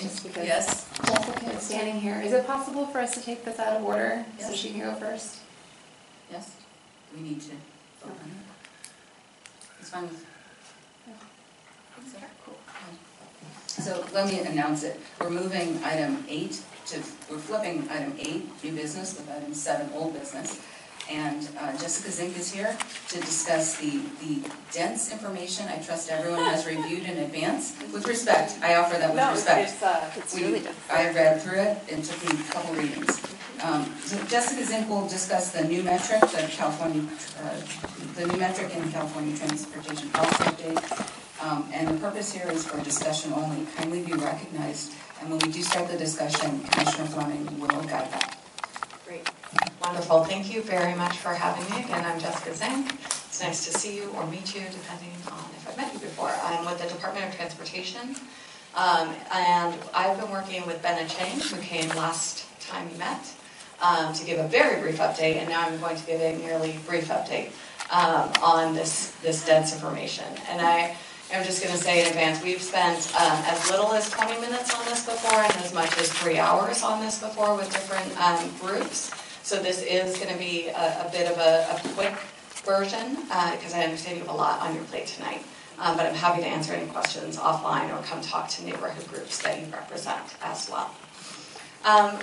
just because Yes. Jessica is standing here. Is it possible for us to take this out of order Yes. so she can go first? Yes. Do we need to vote on it? It's fine with. Cool. So let me announce it. We're moving item 8 we're flipping item 8, new business, with item 7, old business. And Jessica Zink is here to discuss the dense information I trust everyone has reviewed in advance. With respect, I offer that with respect. It's really dense. I read through it and took me a couple readings. So Jessica Zink will discuss the new metric, the new metric in California Transportation Policy Update. And the purpose here is for discussion only. Kindly be recognized. And when we do start the discussion, Commissioner Fleming will guide that. Great. Wonderful. Thank you very much for having me. Again, I'm Jessica Zink. It's nice to see you or meet you, depending on if I've met you before. I'm with the Department of Transportation. And I've been working with Ben and Chang, who came last time we met, to give a very brief update. And now I'm going to give a nearly brief update on this dense information. And I'm just going to say in advance, we've spent as little as 20 minutes on this before and as much as 3 hours on this before with different groups. So this is going to be a bit of a quick version because I understand you have a lot on your plate tonight. But I'm happy to answer any questions offline or come talk to neighborhood groups that you represent as well.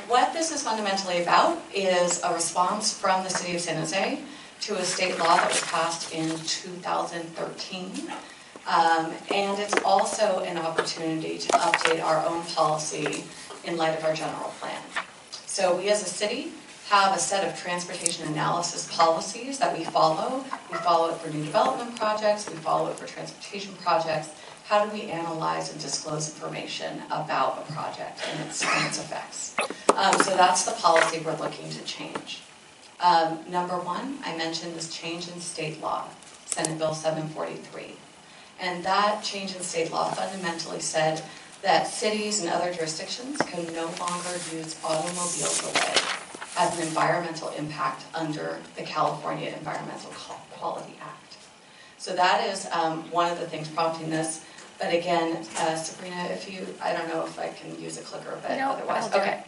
What this is fundamentally about is a response from the City of San Jose to a state law that was passed in 2013. And it's also an opportunity to update our own policy in light of our general plan. So we as a city have a set of transportation analysis policies that we follow. We follow it for new development projects. We follow it for transportation projects. How do we analyze and disclose information about a project and its effects? So that's the policy we're looking to change. Number one, I mentioned this change in state law, Senate Bill 743. And that change in state law fundamentally said that cities and other jurisdictions can no longer use automobile delay as an environmental impact under the California Environmental Quality Act. So that is one of the things prompting this. But again, Sabrina, I don't know if I can use a clicker, but no, otherwise, okay.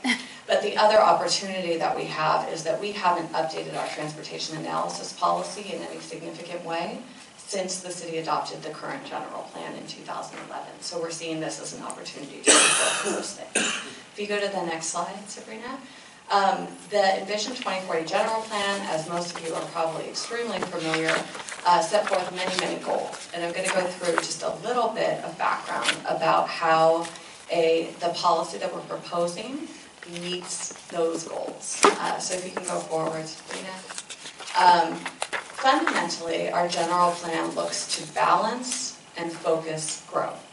But the other opportunity that we have is that we haven't updated our transportation analysis policy in any significant way since the city adopted the current general plan in 2011. So we're seeing this as an opportunity to refocus those things. If you go to the next slide, Sabrina. The Envision 2040 general plan, as most of you are probably extremely familiar, set forth many, many goals. And I'm going to go through just a little bit of background about how the policy that we're proposing meets those goals. So if you can go forward, Sabrina. Fundamentally, our general plan looks to balance and focus growth.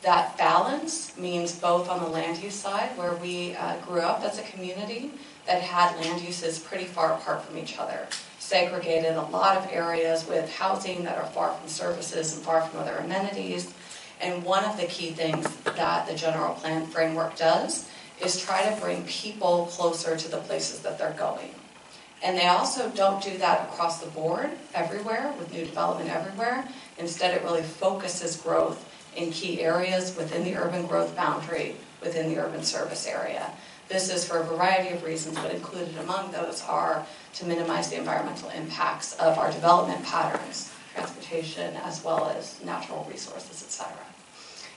That balance means both on the land use side, where we grew up as a community that had land uses pretty far apart from each other, segregated a lot of areas with housing that are far from services and far from other amenities. And one of the key things that the general plan framework does is try to bring people closer to the places that they're going. And they also don't do that across the board, everywhere, with new development everywhere. Instead, it really focuses growth in key areas within the urban growth boundary, within the urban service area. This is for a variety of reasons, but included among those are to minimize the environmental impacts of our development patterns, transportation, as well as natural resources, etc.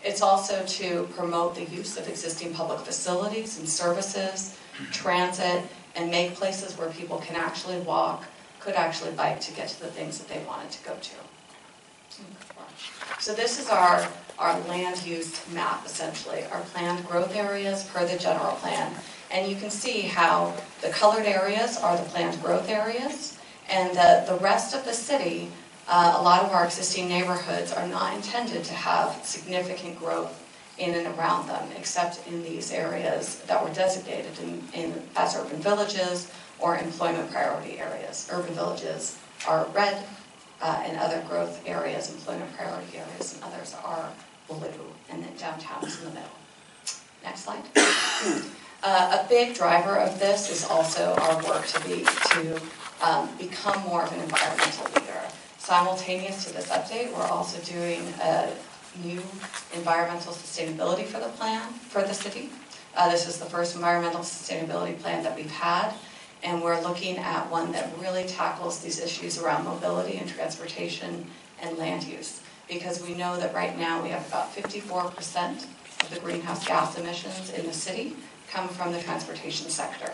It's also to promote the use of existing public facilities and services, transit, and make places where people can actually walk, could actually bike to get to the things that they wanted to go to. So this is our land use map, essentially, our planned growth areas per the general plan. And you can see how the colored areas are the planned growth areas, and the rest of the city, a lot of our existing neighborhoods are not intended to have significant growth in and around them, except in these areas that were designated as urban villages or employment priority areas. Urban villages are red, and other growth areas, employment priority areas, and others are blue, and then downtown is in the middle. Next slide. A big driver of this is also our work to become more of an environmental leader. Simultaneous to this update, we're also doing a new environmental sustainability for the city. This is the first environmental sustainability plan that we've had, and we're looking at one that really tackles these issues around mobility and transportation and land use, because we know that right now we have about 54% of the greenhouse gas emissions in the city come from the transportation sector.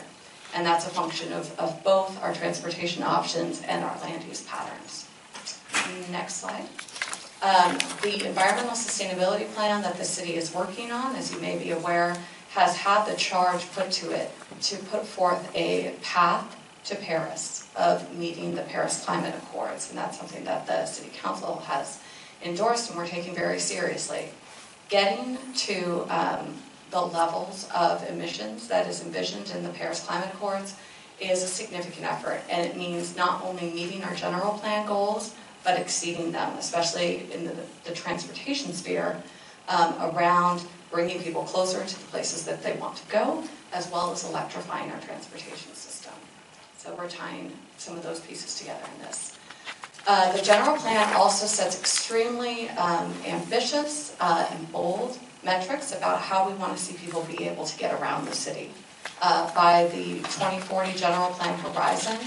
And that's a function of both our transportation options and our land use patterns. Next slide. The environmental sustainability plan that the city is working on, as you may be aware, has had the charge put to it to put forth a path to Paris of meeting the Paris Climate Accords. And that's something that the City Council has endorsed and we're taking very seriously. Getting to the levels of emissions that is envisioned in the Paris Climate Accords is a significant effort, and it means not only meeting our general plan goals, but exceeding them, especially in the transportation sphere, around bringing people closer to the places that they want to go, as well as electrifying our transportation system. So we're tying some of those pieces together in this. The general plan also sets extremely ambitious and bold metrics about how we want to see people be able to get around the city. By the 2040 general plan horizon,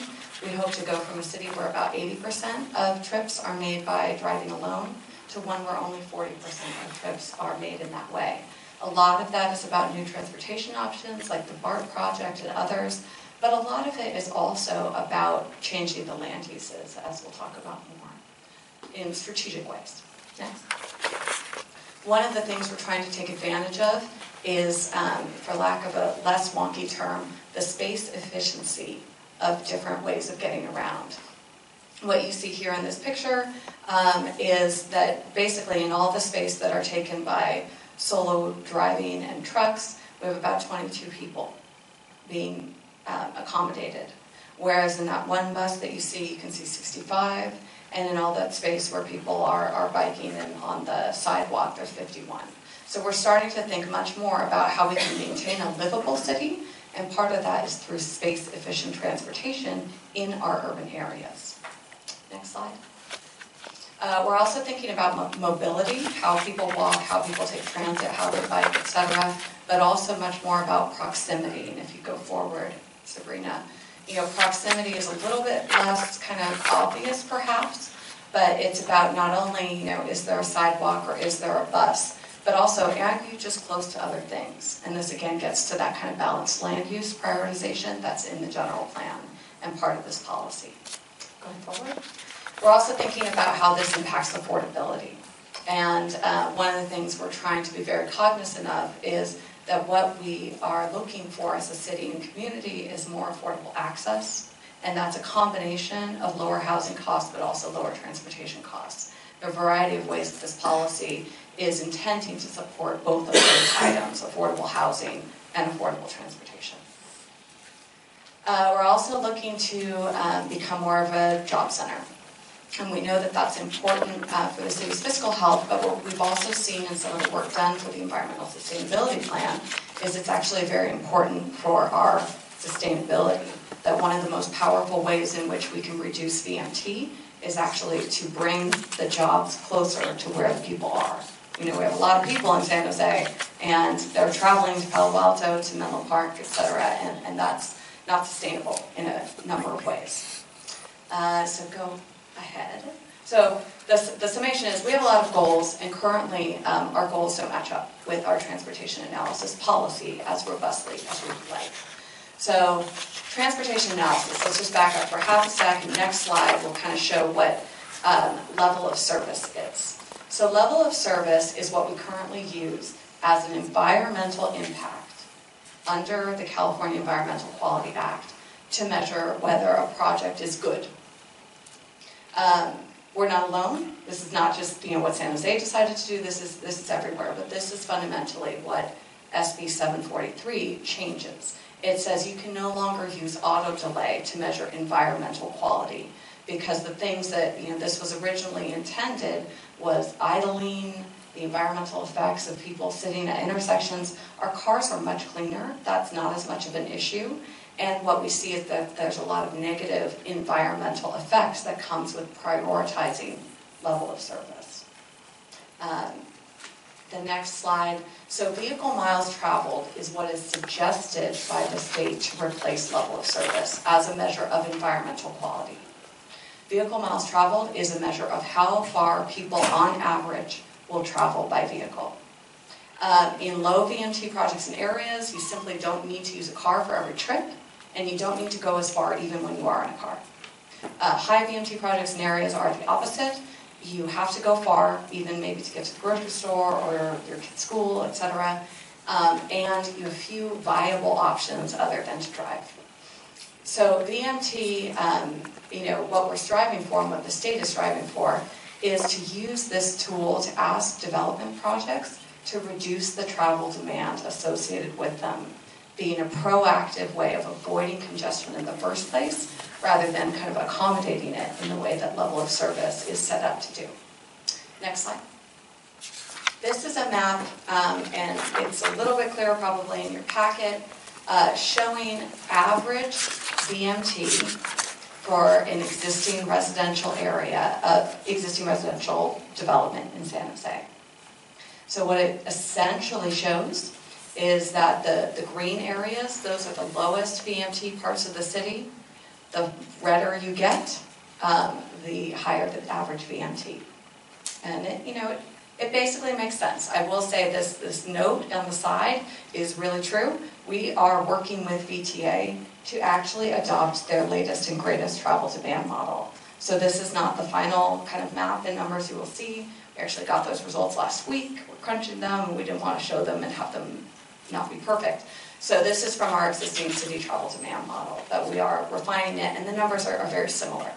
we hope to go from a city where about 80% of trips are made by driving alone to one where only 40% of trips are made in that way. A lot of that is about new transportation options like the BART project and others, but a lot of it is also about changing the land uses, as we'll talk about more, in strategic ways. Next. One of the things we're trying to take advantage of is, for lack of a less wonky term, the space efficiency of different ways of getting around. What you see here in this picture is that basically in all the space that are taken by solo driving and trucks, we have about 22 people being accommodated. Whereas in that one bus that you can see 65, and in all that space where people are biking and on the sidewalk, there's 51. So we're starting to think much more about how we can maintain a livable city, and part of that is through space-efficient transportation in our urban areas. Next slide. We're also thinking about mobility, how people walk, how people take transit, how they bike, etc., but also much more about proximity. And if you go forward, Sabrina, proximity is a little bit less kind of obvious perhaps, but it's about not only, is there a sidewalk or is there a bus, but also are you just close to other things? And this again gets to that kind of balanced land use prioritization that's in the general plan and part of this policy. Going forward. We're also thinking about how this impacts affordability. And one of the things we're trying to be very cognizant of is that what we are looking for as a city and community is more affordable access. And that's a combination of lower housing costs, but also lower transportation costs. There are a variety of ways that this policy is intending to support both of those items, affordable housing and affordable transportation. We're also looking to become more of a job center. And we know that that's important for the city's fiscal health, but what we've also seen in some of the work done for the environmental sustainability plan is it's actually very important for our sustainability. That one of the most powerful ways in which we can reduce VMT is actually to bring the jobs closer to where the people are. We have a lot of people in San Jose, and they're traveling to Palo Alto, to Menlo Park, etc., and that's not sustainable in a number of ways. So go ahead. So the summation is we have a lot of goals, and currently our goals don't match up with our transportation analysis policy as robustly as we would like. So transportation analysis, let's just back up for half a second. Next slide will kind of show what level of service is. So level of service is what we currently use as an environmental impact under the California Environmental Quality Act to measure whether a project is good. We're not alone. This is not just what San Jose decided to do. This is everywhere. But this is fundamentally what SB 743 changes. It says you can no longer use auto delay to measure environmental quality, because the things that this was originally intended was idling, the environmental effects of people sitting at intersections. Our cars are much cleaner. That's not as much of an issue. And what we see is that there's a lot of negative environmental effects that comes with prioritizing level of service. The next slide. So vehicle miles traveled is what is suggested by the state to replace level of service as a measure of environmental quality. Vehicle miles traveled is a measure of how far people on average will travel by vehicle. In low VMT projects and areas, you simply don't need to use a car for every trip, and you don't need to go as far even when you are in a car. High VMT projects and areas are the opposite. You have to go far, even maybe to get to the grocery store or your kid's school, etc. And you have few viable options other than to drive. So VMT, what we're striving for and what the state is striving for is to use this tool to ask development projects to reduce the travel demand associated with them, being a proactive way of avoiding congestion in the first place, rather than kind of accommodating it in the way that level of service is set up to do. Next slide. This is a map, and it's a little bit clearer probably in your packet, showing average VMT for an existing residential area, existing residential development in San Jose. So what it essentially shows is that the green areas, those are the lowest VMT parts of the city. The redder you get, the higher the average VMT. And it basically makes sense. I will say this note on the side is really true. We are working with VTA to actually adopt their latest and greatest travel demand model. So this is not the final kind of map and numbers you will see. We actually got those results last week. We're crunching them, and we didn't want to show them and have them not be perfect. So this is from our existing city travel demand model that we are refining it, and the numbers are very similar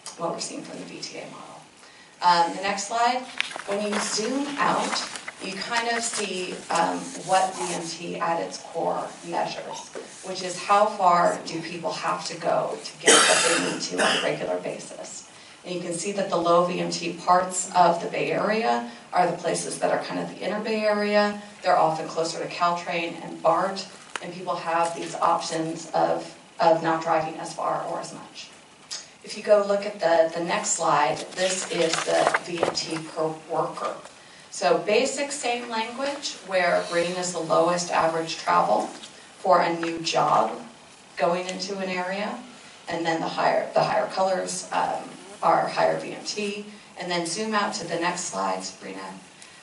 to what we're seeing from the VTA model. The next slide, when you zoom out, you kind of see what VMT at its core measures, which is how far do people have to go to get what they need to on a regular basis. And you can see that the low VMT parts of the Bay Area are the places that are kind of the inner Bay Area. They're often closer to Caltrain and BART, and people have these options of not driving as far or as much. If you go look at the next slide, this is the VMT per worker. So basic same language, where green is the lowest average travel for a new job going into an area, and then the higher colors are higher VMT. And then zoom out to the next slide, Sabrina.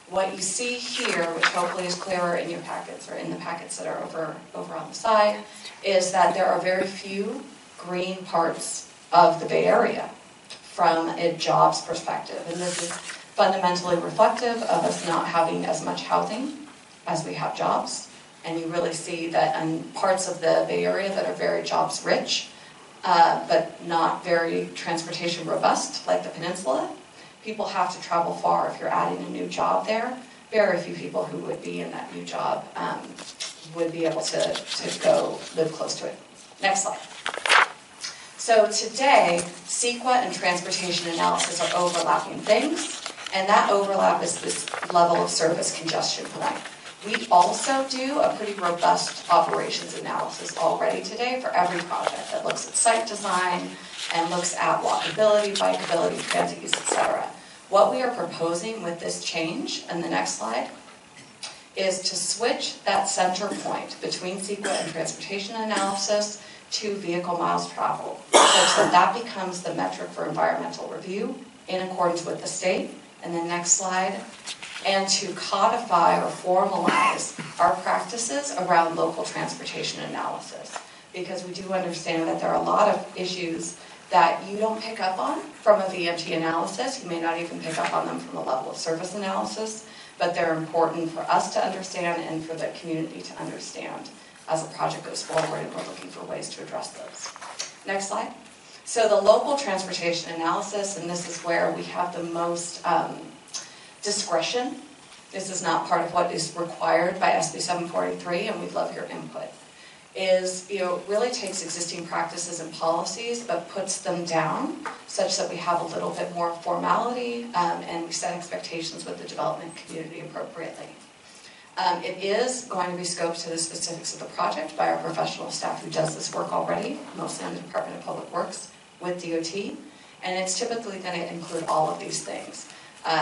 What you see here, which hopefully is clearer in your packets or in the packets that are over on the side, is that there are very few green parts of the Bay Area from a jobs perspective. And this is fundamentally reflective of us not having as much housing as we have jobs. And you really see that in parts of the Bay Area that are very jobs rich, but not very transportation robust, like the peninsula, people have to travel far if you're adding a new job there. Very few people who would be in that new job would be able to go live close to it. Next slide. So today, CEQA and transportation analysis are overlapping things, and that overlap is this level of service congestion point. We also do a pretty robust operations analysis already today for every project that looks at site design and looks at walkability, bikeability, transit use, etc. What we are proposing with this change, and the next slide, is to switch that center point between CEQA and transportation analysis to vehicle miles traveled, such that that becomes the metric for environmental review in accordance with the state. And the next slide, and to codify or formalize our practices around local transportation analysis. Because we do understand that there are a lot of issues that you don't pick up on from a VMT analysis. You may not even pick up on them from a level of service analysis, but they're important for us to understand and for the community to understand as the project goes forward, and we're looking for ways to address those. Next slide. So the local transportation analysis, and this is where we have the most discretion. This is not part of what is required by SB 743, and we'd love your input. Is, really takes existing practices and policies, but puts them down such that we have a little bit more formality, and we set expectations with the development community appropriately. It is going to be scoped to the specifics of the project by our professional staff who does this work already, mostly in the Department of Public Works with DOT, and it's typically going to include all of these things.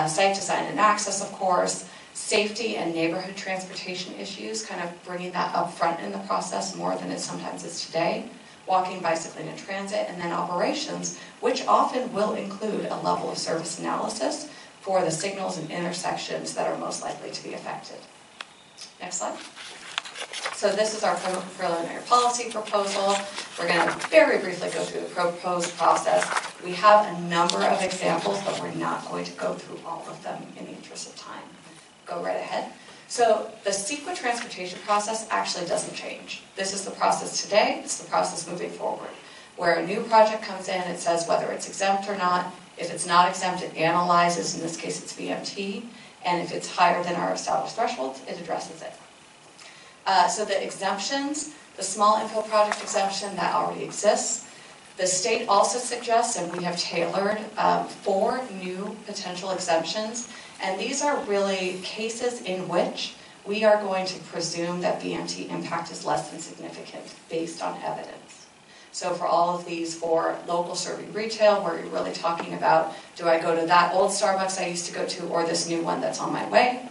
Site design and access, of course, Safety and neighborhood transportation issues, kind of bringing that up front in the process more than it sometimes is today. Walking, bicycling, and transit, and then operations, which often will include a level of service analysis for the signals and intersections that are most likely to be affected. Next slide. So this is our preliminary policy proposal. We're going to very briefly go through the proposed process. We have a number of examples, but we're not going to go through all of them in the interest of time. Go right ahead. So the CEQA transportation process actually doesn't change. This is the process today, it's the process moving forward. Where a new project comes in, it says whether it's exempt or not. If it's not exempt, it analyzes, in this case it's VMT, and if it's higher than our established thresholds, it addresses it. So the exemptions, the small infill project exemption, that already exists. The state also suggests, and we have tailored 4 new potential exemptions. And these are really cases in which we are going to presume that VMT impact is less than significant based on evidence. So for all of these, for local serving retail, where you're really talking about, do I go to that old Starbucks I used to go to or this new one that's on my way?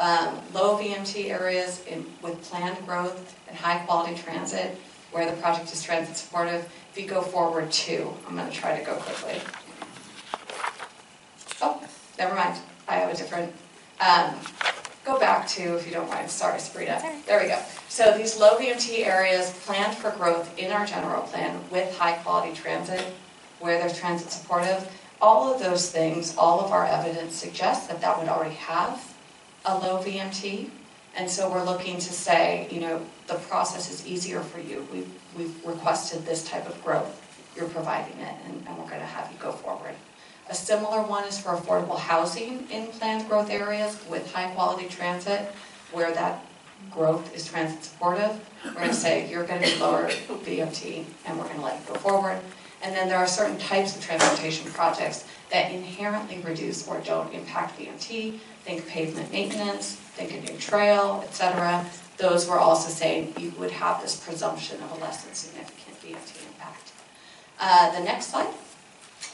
Low VMT areas with planned growth and high quality transit, where the project is transit supportive. If you go forward 2, I'm going to try to go quickly. Oh, never mind. I have a different, go back to, if you don't mind, sorry, Sabrina. There we go. So these low VMT areas planned for growth in our general plan with high quality transit, where there's transit supportive, all of those things, all of our evidence suggests that that would already have a low VMT. And so we're looking to say, you know, the process is easier for you. We've requested this type of growth. You're providing it, and we're going to have you go forward. A similar one is for affordable housing in planned growth areas with high quality transit, where that growth is transit supportive. We're going to say you're going to be lower VMT, and we're going to let you go forward. And then there are certain types of transportation projects that inherently reduce or don't impact VMT. Think pavement maintenance, think a new trail, etc. Those we're also saying you would have this presumption of a less than significant VMT impact. The next slide,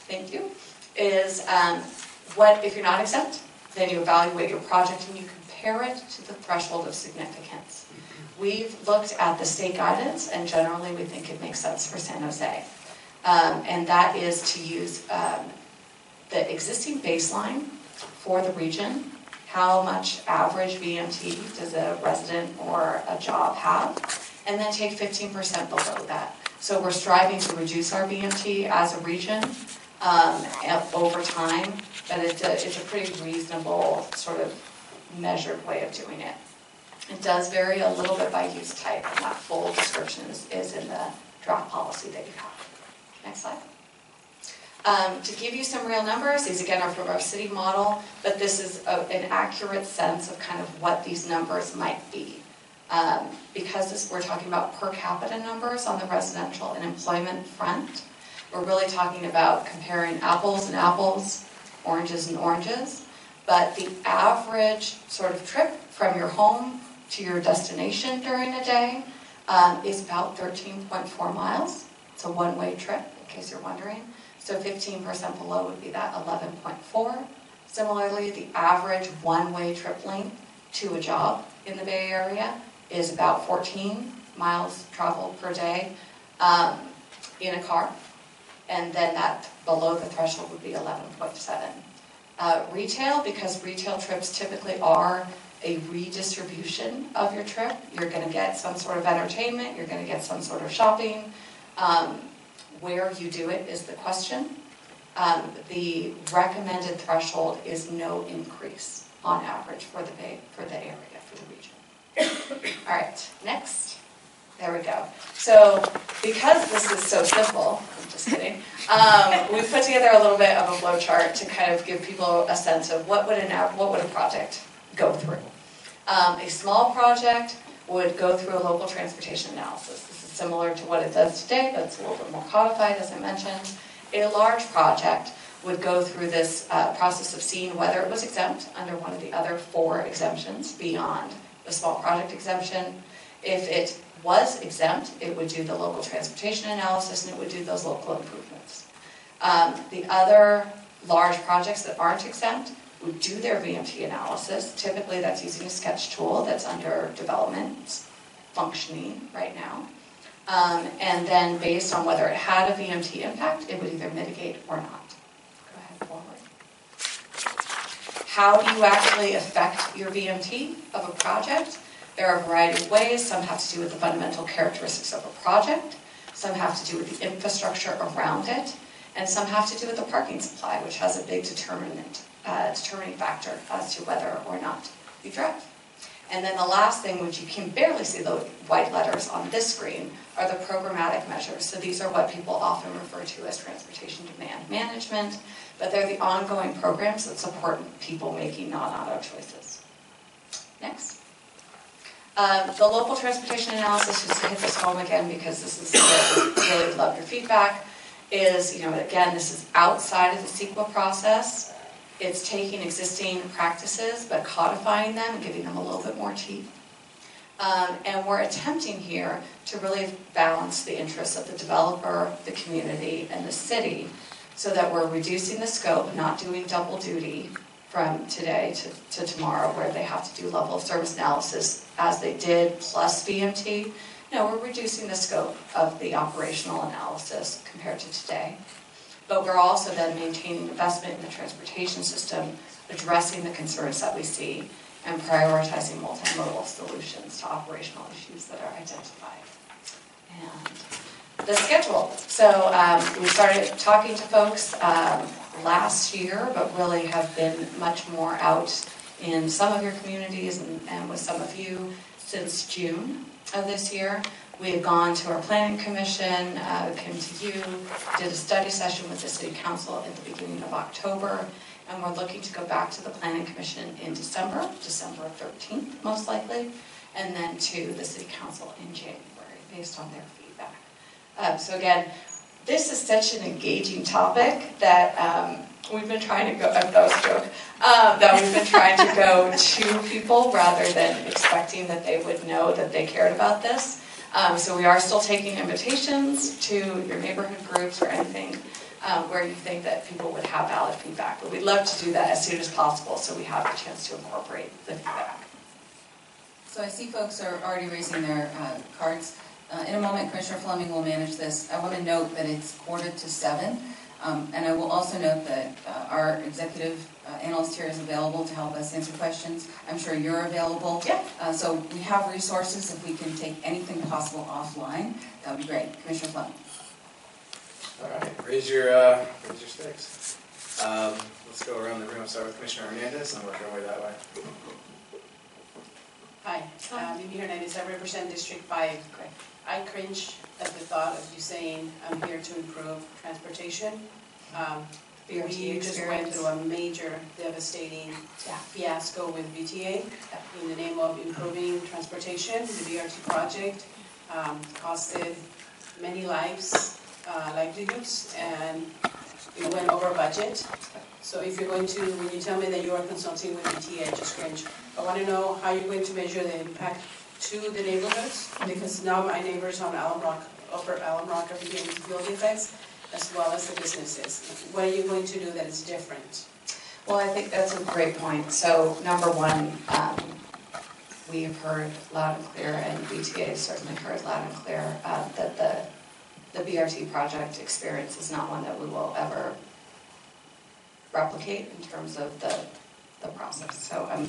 thank you, is what if you're not exempt, then you evaluate your project and you compare it to the threshold of significance. We've looked at the state guidance, and generally we think it makes sense for San Jose. And that is to use the existing baseline for the region. How much average VMT does a resident or a job have? And then take 15% below that. So we're striving to reduce our VMT as a region over time, but it's a pretty reasonable sort of measured way of doing it. It does vary a little bit by use type, and that full description is in the draft policy that you have. Next slide. To give you some real numbers, these again are from our city model, but this is an accurate sense of kind of what these numbers might be. Because we're talking about per capita numbers on the residential and employment front, we're really talking about comparing apples and apples, oranges and oranges, but the average sort of trip from your home to your destination during a day is about 13.4 miles. It's a one-way trip, in case you're wondering. So 15% below would be that 11.4. Similarly, the average one-way trip length to a job in the Bay Area is about 14 miles traveled per day in a car. And then that below the threshold would be 11.7. Retail, because retail trips typically are a redistribution of your trip. You're going to get some sort of entertainment, you're going to get some sort of shopping. Where you do it is the question. The recommended threshold is no increase on average for the area, for the region. All right, next. There we go. So because this is so simple, I'm just kidding, we put together a little bit of a flow chart to kind of give people a sense of what would a project go through. A small project would go through a local transportation analysis. This is similar to what it does today, but it's a little bit more codified, as I mentioned. A large project would go through this process of seeing whether it was exempt under one of the other 4 exemptions beyond the small project exemption. If it was exempt, it would do the local transportation analysis and it would do those local improvements. The other large projects that aren't exempt would do their VMT analysis. Typically that's using a sketch tool that's under development, it's functioning right now. And then based on whether it had a VMT impact, it would either mitigate or not. Go ahead, forward. How do you actually affect your VMT of a project? There are a variety of ways. Some have to do with the fundamental characteristics of a project. Some have to do with the infrastructure around it. And some have to do with the parking supply, which has a big determining factor as to whether or not you drive. And then the last thing, which you can barely see the white letters on this screen, are the programmatic measures. So these are what people often refer to as transportation demand management, but they're the ongoing programs that support people making non-auto choices. Next. The local transportation analysis, just to hit this home again because this is where I really love your feedback, is, again, this is outside of the CEQA process. It's taking existing practices but codifying them and giving them a little bit more teeth. And we're attempting here to really balance the interests of the developer, the community, and the city so that we're reducing the scope, not doing double duty from today to tomorrow where they have to do level of service analysis as they did plus VMT. No, we're reducing the scope of the operational analysis compared to today. But we're also then maintaining investment in the transportation system, addressing the concerns that we see, and prioritizing multimodal solutions to operational issues that are identified. And the schedule. So we started talking to folks last year, but really have been much more out in some of your communities and with some of you since June of this year. We had gone to our planning commission, came to you, did a study session with the city council at the beginning of October, and we're looking to go back to the planning commission in December 13th most likely, and then to the city council in January based on their feedback. So again, this is such an engaging topic that we've been trying to go, that was a joke, that we've been trying to go to people rather than expecting that they would know that they cared about this. So we are still taking invitations to your neighborhood groups or anything where you think that people would have valid feedback. But we'd love to do that as soon as possible so we have the chance to incorporate the feedback. So I see folks are already raising their cards. In a moment, Commissioner Fleming will manage this. I want to note that it's 6:45, and I will also note that our executive analyst here is available to help us answer questions. I'm sure you're available. Yeah. So we have resources. If we can take anything possible offline, that would be great. Commissioner Fleming. All right, raise your sticks. Let's go around the room. Start with Commissioner Hernandez and work our way that way. Hi, Mimi Hernandez. I represent District 5. Great. I cringe at the thought of you saying I'm here to improve transportation. We just went through a major devastating fiasco with VTA in the name of improving transportation. The BRT project costed many lives, livelihoods, and it went over budget. So if you're going to, when you tell me that you are consulting with VTA, I just cringe. I want to know how you're going to measure the impact to the neighborhoods, because now my neighbors on Alum Rock, Upper Alum Rock, are beginning to feel the effects, as well as the businesses. What are you going to do that is different? Well, I think that's a great point. So number one, we have heard loud and clear, and VTA has certainly heard loud and clear that the BRT project experience is not one that we will ever replicate in terms of the process. So I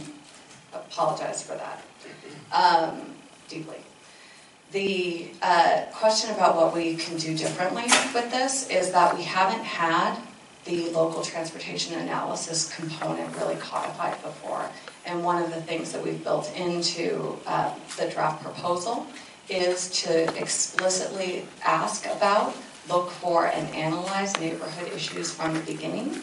apologize for that deeply. The question about what we can do differently with this is that we haven't had the local transportation analysis component really codified before. And one of the things that we've built into the draft proposal is to explicitly ask about, look for, and analyze neighborhood issues from the beginning,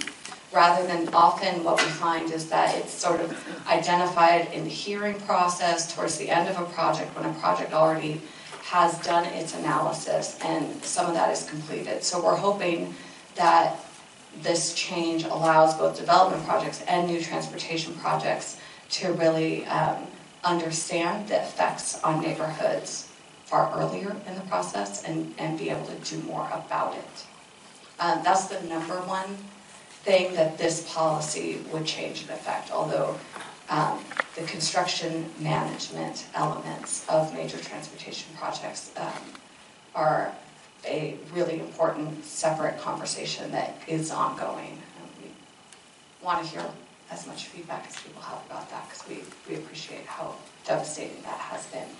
rather than often what we find is that it's sort of identified in the hearing process towards the end of a project when a project already has done its analysis and some of that is completed. So we're hoping that this change allows both development projects and new transportation projects to really understand the effects on neighborhoods far earlier in the process and be able to do more about it. That's the number one thing that this policy would change and affect, although the construction management elements of major transportation projects are a really important separate conversation that is ongoing. And we want to hear as much feedback as people have about that, because we appreciate how devastating that has been.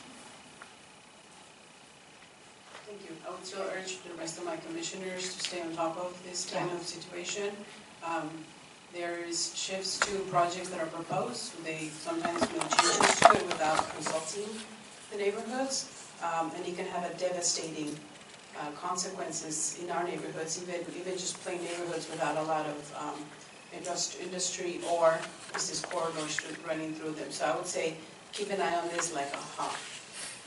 Thank you. I would still urge the rest of my commissioners to stay on top of this kind of situation. There is shifts to projects that are proposed. They sometimes make changes to it without consulting the neighborhoods. And it can have a devastating consequences in our neighborhoods, even just plain neighborhoods without a lot of industry or business corridors running through them. So I would say keep an eye on this like a hawk.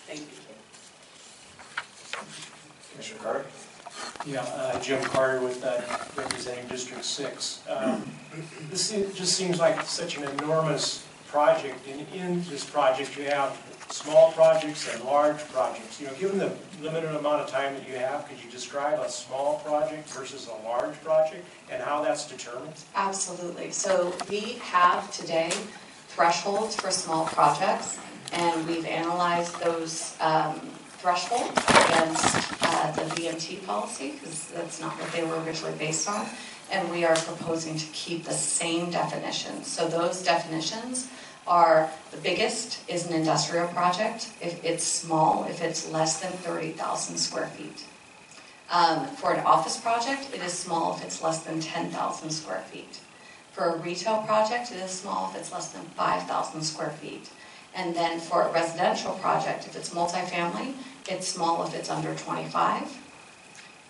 Thank you. Commissioner Carter? Yeah, Jim Carter with representing District 6. This just seems like such an enormous project, and in this project you have small projects and large projects. You know, given the limited amount of time that you have, could you describe a small project versus a large project and how that's determined? Absolutely. So we have today thresholds for small projects, and we've analyzed those thresholds against the VMT policy, because that's not what they were originally based on, and we are proposing to keep the same definitions. So those definitions are, the biggest is an industrial project if it's small, if it's less than 30,000 square feet. For an office project, it is small if it's less than 10,000 square feet. For a retail project, it is small if it's less than 5,000 square feet. And then for a residential project, if it's multifamily, it's small if it's under 25.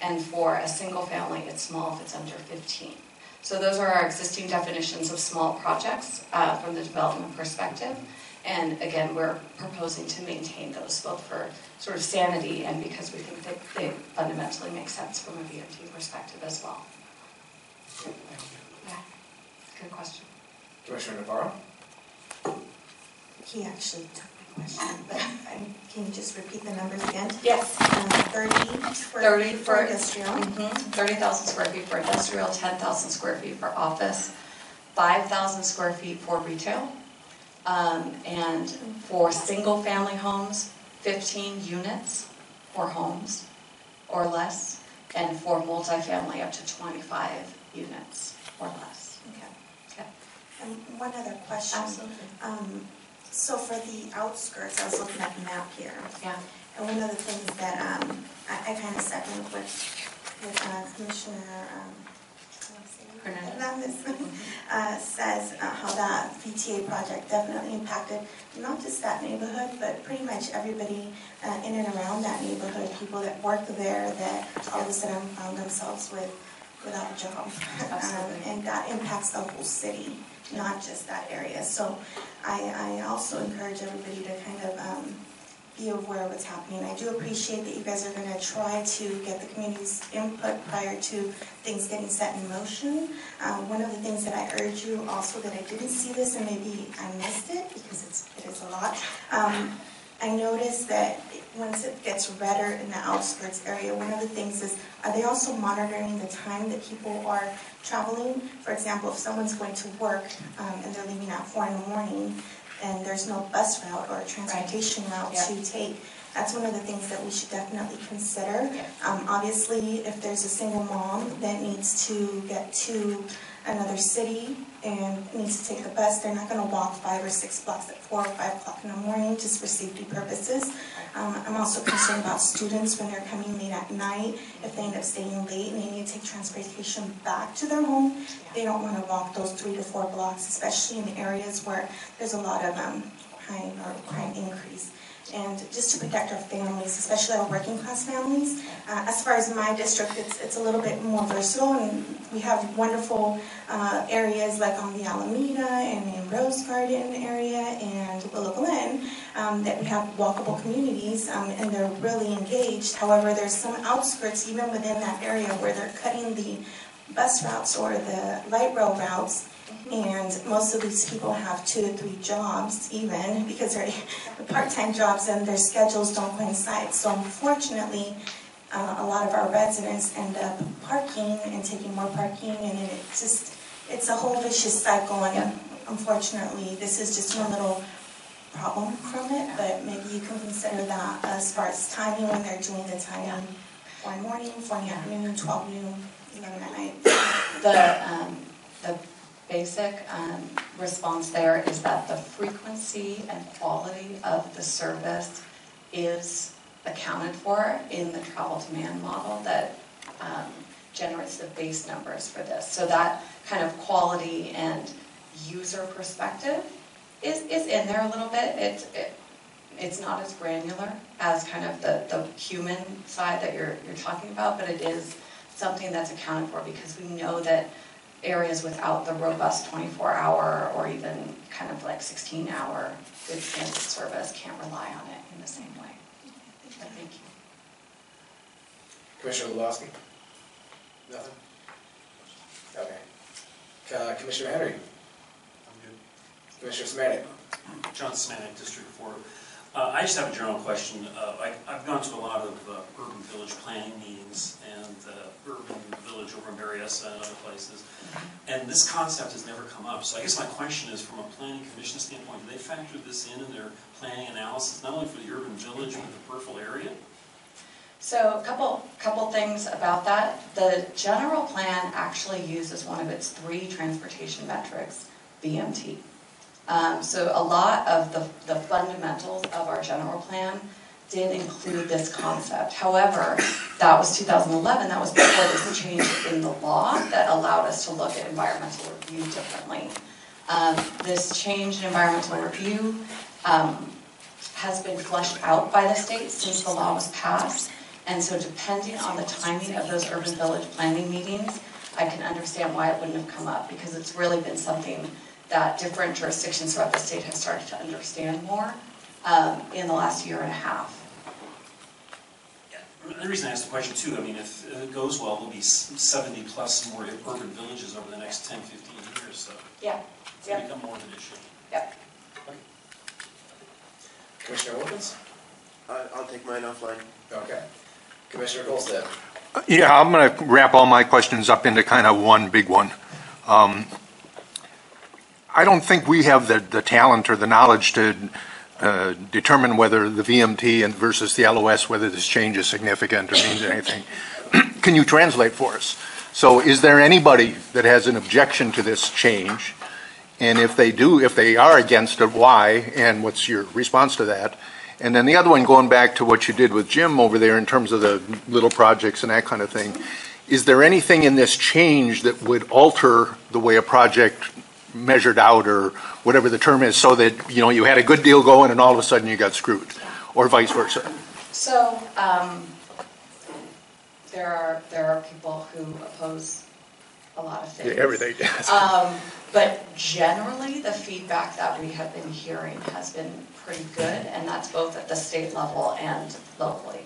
And for a single family, it's small if it's under 15. So those are our existing definitions of small projects from the development perspective. And again, we're proposing to maintain those both for sort of sanity and because we think that they fundamentally make sense from a VMT perspective as well. Thank you. Yeah, good question. Commissioner Navarro? He actually took my question, but can you just repeat the numbers again? Yes. 30 for industrial. 30,000 square feet for industrial, 10,000 square feet for office, 5,000 square feet for retail, and for single family homes, 15 units or homes or less, and for multifamily up to 25 units or less. Okay. And one other question. Absolutely. So for the outskirts, I was looking at the map here. Yeah. And one of the things that I kind of second with Commissioner Hernandez says how that VTA project definitely impacted not just that neighborhood, but pretty much everybody in and around that neighborhood, people that work there that all of a sudden found themselves without a job. And that impacts the whole city, not just that area. So I also encourage everybody to kind of be aware of what's happening. I do appreciate that you guys are going to try to get the community's input prior to things getting set in motion. One of the things that I urge you also that I didn't see this and maybe I missed it because it is a lot. I noticed that once it gets redder in the outskirts area, one of the things is, are they also monitoring the time that people are traveling? For example, if someone's going to work and they're leaving at 4 in the morning and there's no bus route or transportation route to take, that's one of the things that we should definitely consider. Obviously, if there's a single mom that needs to get to another city and needs to take the bus, they're not going to walk 5 or 6 blocks at 4 or 5 o'clock in the morning just for safety purposes. I'm also concerned about students when they're coming late at night. If they end up staying late and they need to take transportation back to their home, they don't want to walk those 3 to 4 blocks, especially in areas where there's a lot of crime increase. And just to protect our families, especially our working class families. As far as my district, it's a little bit more versatile, and we have wonderful areas like on the Alameda and in Rose Garden area and Willow Glen that we have walkable communities, and they're really engaged. However, there's some outskirts even within that area where they're cutting the bus routes or the light rail routes. And most of these people have 2 to 3 jobs even because they're part-time jobs and their schedules don't coincide. So unfortunately, a lot of our residents end up parking and taking more parking, and it just it's a whole vicious cycle, and Yeah. unfortunately, this is just one little problem from it, but maybe you can consider that as far as timing, when they're doing the timing. 4 in the morning, 4 in the afternoon, 12 noon, 11 at night. The basic response there is that the frequency and quality of the service is accounted for in the travel demand model that generates the base numbers for this. So that kind of quality and user perspective is in there a little bit. It's not as granular as kind of the human side that you're talking about, but it is something that's accounted for because we know that areas without the robust 24-hour or even kind of like 16-hour good transit service can't rely on it in the same way. But thank you. Commissioner Lubowski? Nothing? Okay. Commissioner Henry? I'm good. Commissioner Smanik? John Smanik, District 4. I just have a general question. I've gone to a lot of urban village planning meetings and urban village over in Berryessa and other places, and this concept has never come up. So I guess my question is, from a planning commission standpoint, do they factor this in their planning analysis, not only for the urban village but the peripheral area? So a couple things about that. The general plan actually uses one of its 3 transportation metrics, BMT. So a lot of the fundamentals of our general plan did include this concept. However, that was 2011. That was before this change in the law that allowed us to look at environmental review differently. This change in environmental review has been fleshed out by the state since the law was passed. And so depending on the timing of those urban village planning meetings, I can understand why it wouldn't have come up, because it's really been something that different jurisdictions throughout the state have started to understand more in the last year and a half. Yeah. The reason I asked the question too, I mean, if it goes well, there'll be 70 plus more urban villages over the next 10, 15 years, so Yeah. it's going to become more of an issue. Yep. Okay. Commissioner Wilkins? I'll take mine offline. Okay. Commissioner Colstead? Yeah, I'm going to wrap all my questions up into kind of one big one. I don't think we have the talent or the knowledge to determine whether the VMT and versus the LOS, whether this change is significant or means anything. Can you translate for us? So is there anybody that has an objection to this change? And if they do, if they are against it, why? And what's your response to that? And then the other one, going back to what you did with Jim over there in terms of the little projects and that kind of thing, is there anything in this change that would alter the way a project measured out, or whatever the term is, so that you had a good deal going and all of a sudden you got screwed, or vice versa? So there are people who oppose a lot of things. Yeah, everything. But generally, the feedback that we have been hearing has been pretty good, and that's both at the state level and locally.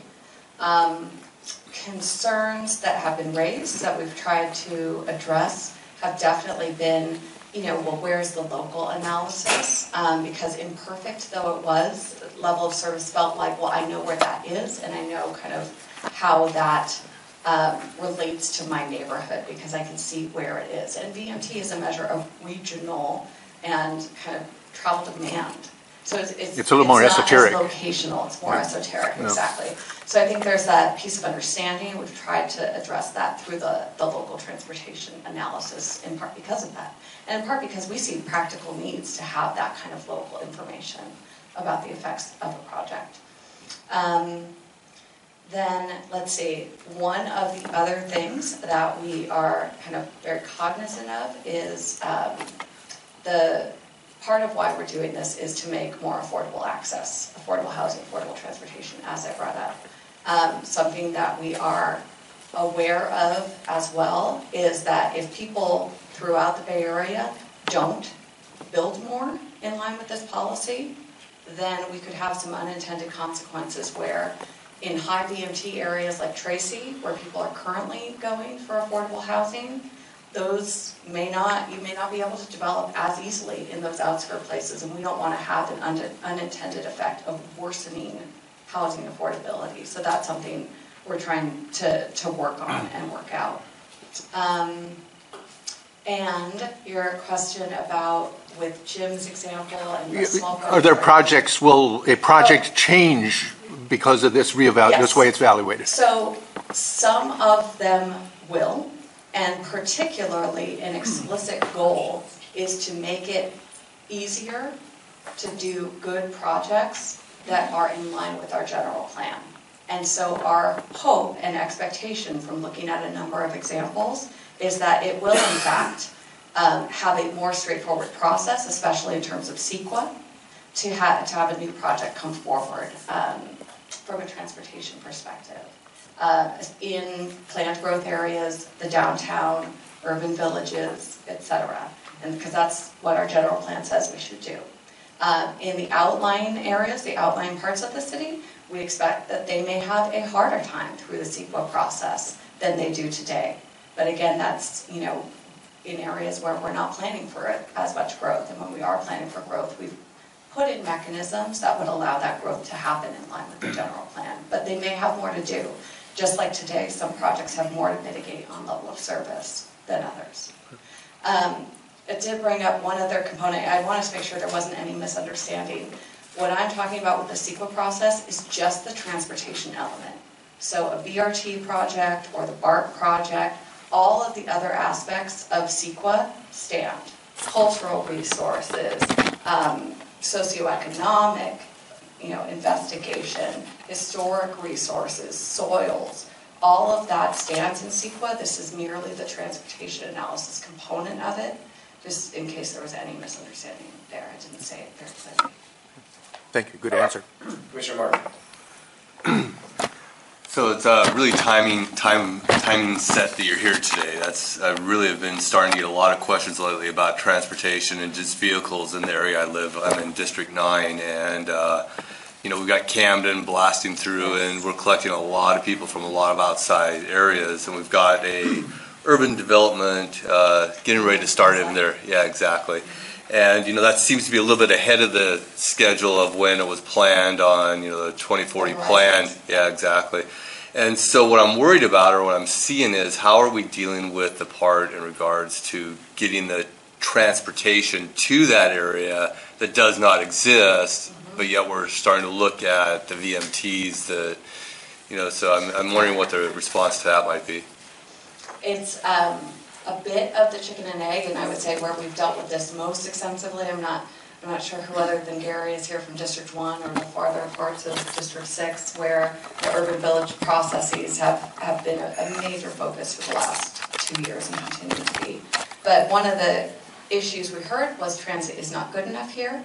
Concerns that have been raised that we've tried to address have definitely been, well, where's the local analysis? Because imperfect though it was, level of service felt like, well, I know where that is, and I know kind of how that relates to my neighborhood, because I can see where it is. And VMT is a measure of regional and kind of travel demand. So it's a little more esoteric. It's not as locational, it's more esoteric, exactly. So I think there's that piece of understanding. We've tried to address that through the local transportation analysis, in part because of that. And in part because we see practical needs to have that kind of local information about the effects of a project. Then, let's see, one of the other things that we are kind of very cognizant of is the part of why we're doing this is to make more affordable access, affordable housing, affordable transportation, as I brought up. Something that we are aware of as well is that if people throughout the Bay Area don't build more in line with this policy, then we could have some unintended consequences where in high VMT areas like Tracy, where people are currently going for affordable housing, you may not be able to develop as easily in those outskirt places, and we don't want to have an unintended effect of worsening housing affordability. So that's something we're trying to work on and work out. And your question about with Jim's example and the small Are there projects, will a project change because of this this way it's evaluated? So some of them will, and particularly an explicit goal is to make it easier to do good projects that are in line with our general plan. And so our hope and expectation from looking at a number of examples is that it will in fact have a more straightforward process, especially in terms of CEQA, to have a new project come forward from a transportation perspective. In planned growth areas, the downtown, urban villages, etc. And because that's what our general plan says we should do. In the outlying areas, the outlying parts of the city, we expect that they may have a harder time through the CEQA process than they do today. But again, that's, you know, in areas where we're not planning for as much growth. And when we are planning for growth, we've put in mechanisms that would allow that growth to happen in line with the general plan. But they may have more to do. Just like today, some projects have more to mitigate on level of service than others. It did bring up one other component. I wanted to make sure there wasn't any misunderstanding. What I'm talking about with the CEQA process is just the transportation element. So a BRT project or the BART project, all of the other aspects of CEQA stand. Cultural resources, socioeconomic, investigation, historic resources, soils, all of that stands in CEQA. This is merely the transportation analysis component of it, just in case there was any misunderstanding there. I didn't say it very clearly. Thank you. Good answer. Commissioner Martin. So it's really timing set that you're here today. I really have been starting to get a lot of questions lately about transportation and just vehicles in the area I live. I'm in District 9, and we've got Camden blasting through, and we're collecting a lot of people from a lot of outside areas, and we've got a urban development getting ready to start in there. Yeah, exactly. And that seems to be a little bit ahead of the schedule of when it was planned on the 2040 plan. Yeah, exactly. And so what I'm worried about, or what I'm seeing, is how are we dealing with the part in regards to getting the transportation to that area that does not exist, but yet we're starting to look at the VMTs that, so I'm wondering what the response to that might be. It's a bit of the chicken and egg, and I would say where we've dealt with this most extensively. I'm not sure who other than Gary is here from District 1 or the farther parts of District 6, where the urban village processes have been a major focus for the last 2 years and continue to be. But one of the issues we heard was transit is not good enough here.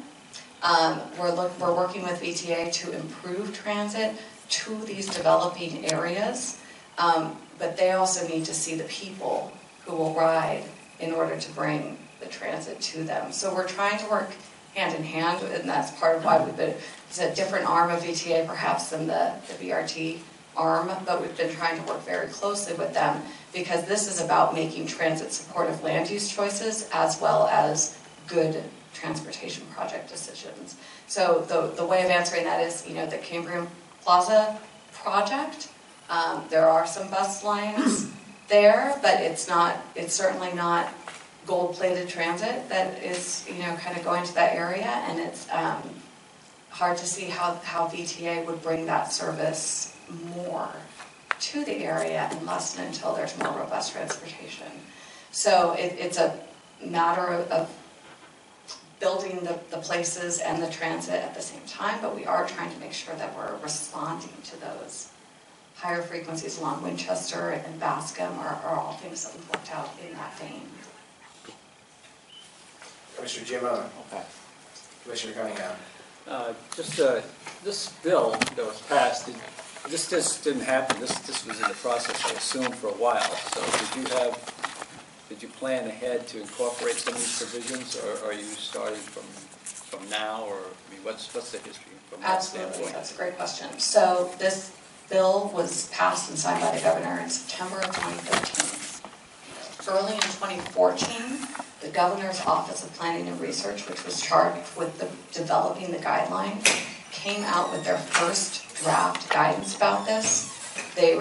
We're working with VTA to improve transit to these developing areas, but they also need to see the people who will ride in order to bring the transit to them. So we're trying to work hand in hand, and that's part of why it's a different arm of VTA perhaps than the BRT arm, but we've been trying to work very closely with them because this is about making transit supportive land use choices as well as good transportation project decisions. So the way of answering that is, the Cambrian Plaza project, there are some bus lines there, but it's certainly not gold-plated transit that is, kind of going to that area, and it's hard to see how VTA would bring that service more to the area unless and until there's more robust transportation. So it's a matter of building the places and the transit at the same time, but we are trying to make sure that we're responding to those higher frequencies along Winchester and Bascom are all things that we've worked out in that vein. Commissioner Giamona. Okay. Commissioner Cunningham. This bill that was passed, this just didn't happen. This was in the process, I assume, for a while. So did you plan ahead to incorporate some of these provisions, or are you starting from now, or what's the history from that Absolutely, standpoint? that's a great question. So this bill was passed and signed by the governor in September of 2013. Early in 2014, the Governor's Office of Planning and Research, which was charged with developing the guidelines, came out with their first draft guidance about this. They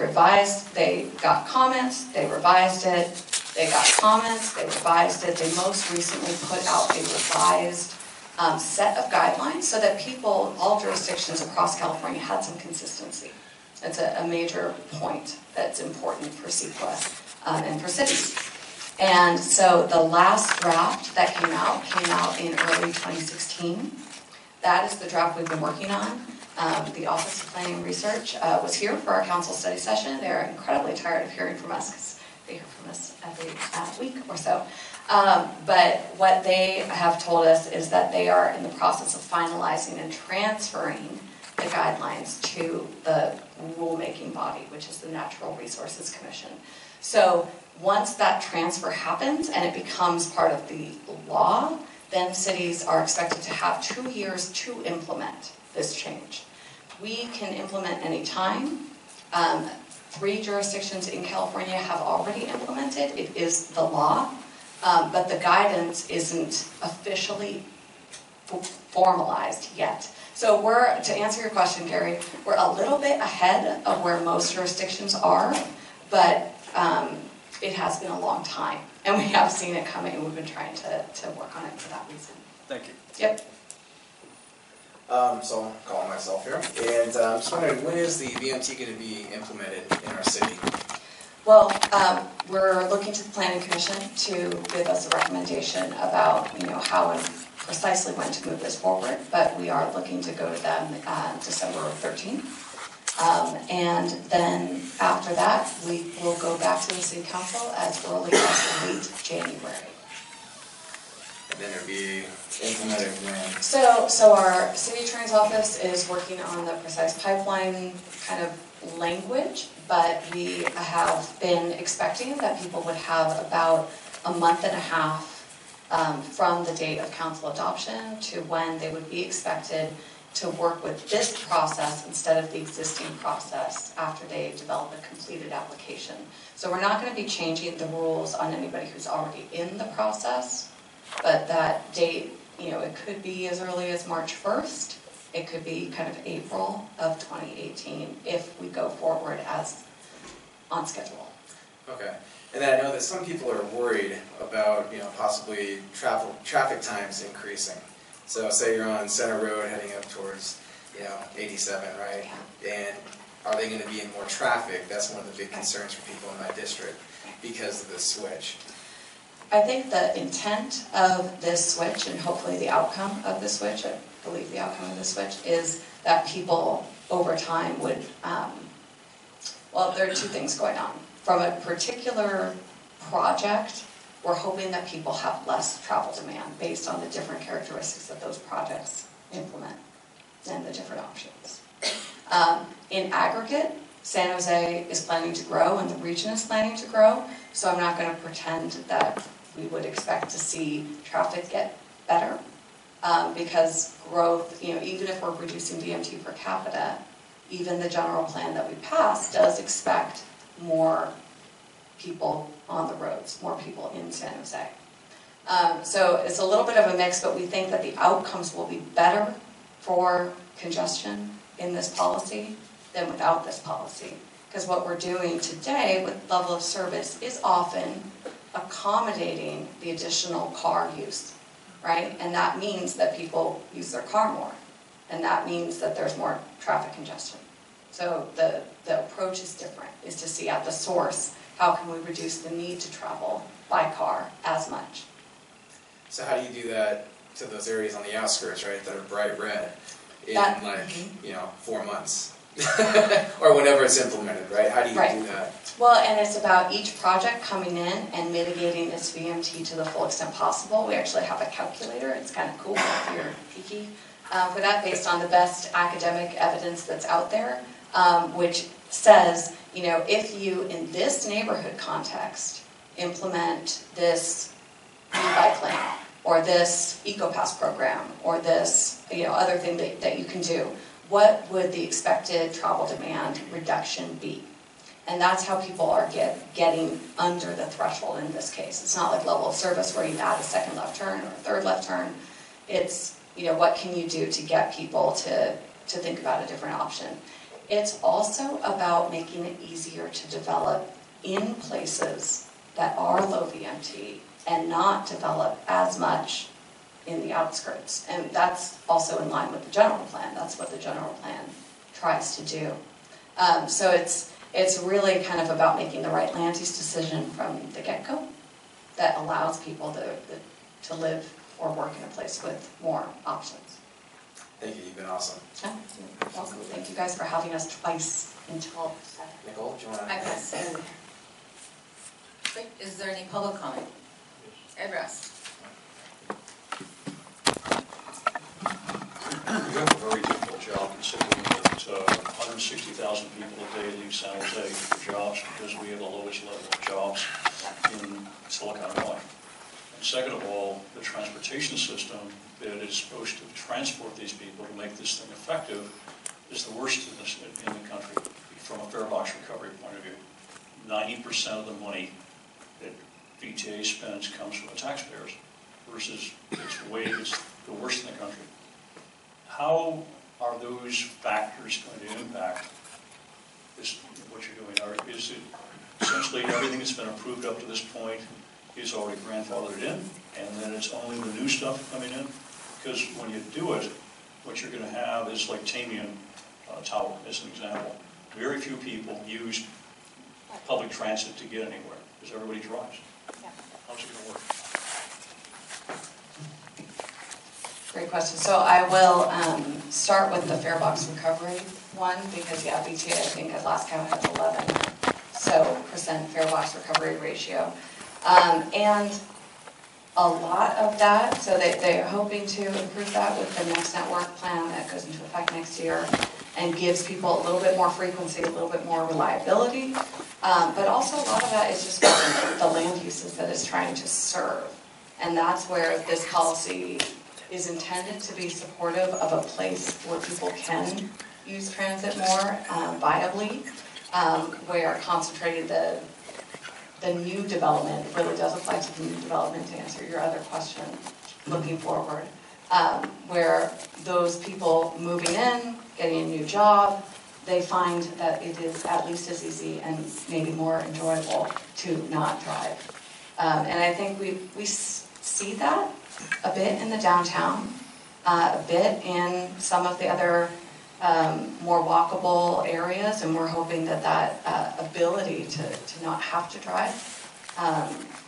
got comments, they revised it, They got comments, they revised it, they most recently put out a revised set of guidelines so that people, all jurisdictions across California, had some consistency. It's a major point that's important for CEQA and for cities. And so the last draft that came out in early 2016. That is the draft we've been working on. The Office of Planning and Research was here for our council study session. They're incredibly tired of hearing from us because they hear from us every week or so. But what they have told us is that they are in the process of finalizing and transferring the guidelines to the rulemaking body, which is the Natural Resources Commission. So once that transfer happens and it becomes part of the law, then cities are expected to have 2 years to implement this change. We can implement any time. 3 jurisdictions in California have already implemented. It is the law, but the guidance isn't officially formalized yet. So to answer your question, Gary, we're a little bit ahead of where most jurisdictions are, but it has been a long time. And we have seen it coming, and we've been trying to work on it for that reason. Thank you. Yep. So I'm calling myself here, and I'm just wondering, when is the VMT going to be implemented in our city? Well, we're looking to the Planning Commission to give us a recommendation about, how and precisely when to move this forward, but we are looking to go to them December 13th. And then after that, we will go back to the City Council as early as late January. And then it'll be implemented when? So our City Attorney's Office is working on the precise pipeline kind of language, but we have been expecting that people would have about a month and a half from the date of council adoption to when they would be expected to work with this process instead of the existing process after they develop a completed application. So we're not going to be changing the rules on anybody who's already in the process, but that date, it could be as early as March 1st. It could be kind of April of 2018 if we go forward as on schedule. Okay. And then I know that some people are worried about, possibly traffic times increasing. So say you're on Center Road heading up towards, 87, right? Yeah. And are they going to be in more traffic? That's one of the big concerns for people in my district because of this switch. I think the intent of this switch, and hopefully the outcome of this switch, I believe the outcome of this switch, is that people over time would, well, there are 2 things going on. From a particular project, we're hoping that people have less travel demand based on the different characteristics that those projects implement and the different options. In aggregate, San Jose is planning to grow and the region is planning to grow, so I'm not going to pretend that we would expect to see traffic get better because growth, even if we're reducing VMT per capita, even the general plan that we passed does expect more people on the roads, more people in San Jose. So it's a little bit of a mix, but we think that the outcomes will be better for congestion in this policy than without this policy. Because what we're doing today with level of service is often accommodating the additional car use, right? And that means that people use their car more. And that means that there's more traffic congestion. So the approach is different, is to see at the source, how can we reduce the need to travel by car as much? So how do you do that to those areas on the outskirts, right, that are bright red in 4 months? Or whenever it's implemented, right? How do you do that? Well, and it's about each project coming in and mitigating its VMT to the full extent possible. We actually have a calculator. It's kind of cool if you're picky for that, based on the best academic evidence that's out there, which says, if you, in this neighborhood context, implement this e-bike lane, or this EcoPass program, or this other thing that you can do, what would the expected travel demand reduction be? And that's how people are getting under the threshold in this case. It's not like level of service where you add a second left turn or a third left turn. It's, what can you do to get people to think about a different option? It's also about making it easier to develop in places that are low VMT and not develop as much in the outskirts. And that's also in line with the general plan. That's what the general plan tries to do. So it's really kind of about making the right land use decision from the get-go that allows people to live or work in a place with more options. Thank you, you've been awesome. Yeah, you're welcome. Thank you guys for having us twice in 12 seconds. Nicole, do you want to? I guess. Is there any public comment? Address. You have a very difficult job considering that 160,000 people a day leave San Jose for jobs because we have the lowest level of jobs in Silicon Valley. And second of all, the transportation system that is supposed to transport these people to make this thing effective is the worst in the country from a fare box recovery point of view. 90% of the money that VTA spends comes from the taxpayers versus it's the worst in the country. How are those factors going to impact what you're doing? Is it essentially everything that's been approved up to this point is already grandfathered in, and then it's only the new stuff coming in? Because when you do it, what you're going to have is like Tamian Tower, as an example. Very few people use public transit to get anywhere, because everybody drives. How's it going to work? Great question. So I will start with the fare box recovery one, because yeah, BTA I think at last count has 11% fare box recovery ratio. And a lot of that, so they're hoping to improve that with the next network plan that goes into effect next year and gives people a little bit more frequency, a little bit more reliability. But also a lot of that is just the land uses that it's trying to serve. And that's where this policy is intended to be supportive of a place where people can use transit more viably, where concentrating the new development really does apply to the new development, to answer your other question looking forward, where those people moving in, getting a new job, they find that it is at least as easy and maybe more enjoyable to not drive. And I think we see that a bit in the downtown, a bit in some of the other more walkable areas, and we're hoping that ability to not have to drive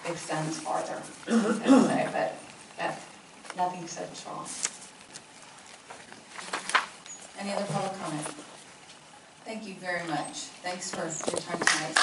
extends farther, I'd say, but yeah, nothing you said was wrong. Any other public comment? Thank you very much. Thanks for your time tonight.